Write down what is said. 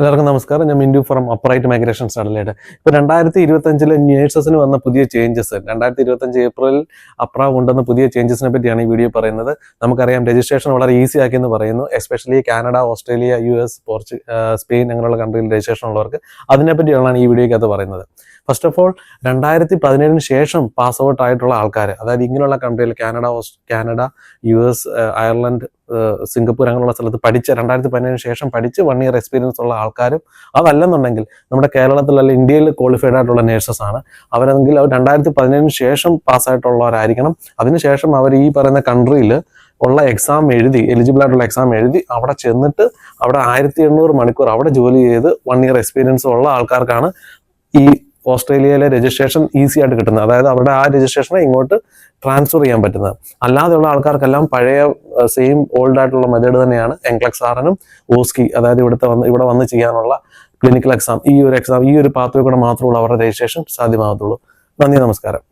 എല്ലാവർക്കും നമസ്കാരം. ഞാൻ മിൻഡു ഫ്രം അപ്രൈറ്റ് മൈഗ്രേഷൻ സ്റ്റഡിയിലായിട്ട്. ഇപ്പോൾ 2025 നേഴ്സസിന് വന്ന പുതിയ ചേഞ്ചസ്, 2025 ഏപ്രിലിൽ അപ്ര കൊണ്ടുവന്ന പുതിയ ചേഞ്ചസിനെ പറ്റിയാണ് ഈ വീഡിയോ പറയുന്നത്. നമുക്കറിയാം രജിസ്ട്രേഷൻ വളരെ ഈസി ആക്കിയെന്ന് പറയുന്നു. Especially Canada, Australia, US, Spain അങ്ങനെയുള്ള കൺട്രിയിൽ രജിസ്ട്രേഷൻ ഉള്ളവർക്ക് അതിനെപ്പറ്റിയാണ് ഈ വീഡിയോയ്ക്കകത്ത് പറയുന്നത്. ഫസ്റ്റ് ഓഫ് ഓൾ 2017 ശേഷം പാസ് ഔട്ട് ആയിട്ടുള്ള ആൾക്കാർ, അതായത് ഇങ്ങനെയുള്ള കൺട്രിയിൽ കാനഡ, US, അയർലൻഡ്, സിംഗപ്പൂർ അങ്ങനെയുള്ള സ്ഥലത്ത് പഠിച്ച് 2017 ശേഷം പഠിച്ച് 1 year എക്സ്പീരിയൻസ് ഉള്ള ആൾക്കാരും, അതല്ലെന്നുണ്ടെങ്കിൽ നമ്മുടെ കേരളത്തിലല്ല ഇന്ത്യയിൽ ക്വാളിഫൈഡ് ആയിട്ടുള്ള നേഴ്സസ് ആണ് അവരെങ്കിൽ അവർ 2017 ശേഷം പാസ്സായിട്ടുള്ളവരായിരിക്കണം. അതിനുശേഷം അവർ ഈ പറയുന്ന കൺട്രിയിൽ ഉള്ള എക്സാം എഴുതി, എലിജിബിൾ ആയിട്ടുള്ള എക്സാം എഴുതി അവിടെ ചെന്നിട്ട് അവിടെ 1800 മണിക്കൂർ അവിടെ ജോലി ചെയ്ത് 1 year എക്സ്പീരിയൻസ് ഉള്ള ആൾക്കാർക്കാണ് ഈ ഓസ്ട്രേലിയയിലെ രജിസ്ട്രേഷൻ ഈസി ആയിട്ട് കിട്ടുന്നത്. അതായത് അവിടെ ആ രജിസ്ട്രേഷനെ ഇങ്ങോട്ട് ട്രാൻസ്ഫർ ചെയ്യാൻ പറ്റുന്നത്. അല്ലാതെയുള്ള ആൾക്കാർക്കെല്ലാം പഴയ സെയിം ഓൾഡ് ആയിട്ടുള്ള മെത്തേഡ് തന്നെയാണ് എൻക്ലക്സ് ആറിനും ഓസ്കി, അതായത് ഇവിടെ വന്ന് ചെയ്യാനുള്ള ക്ലിനിക്കൽ എക്സാം, ഈ ഒരു പാത്വേ കൂടെ മാത്രമുള്ള അവരുടെ രജിസ്ട്രേഷൻ സാധ്യമാകത്തുള്ളൂ. നന്ദി, നമസ്കാരം.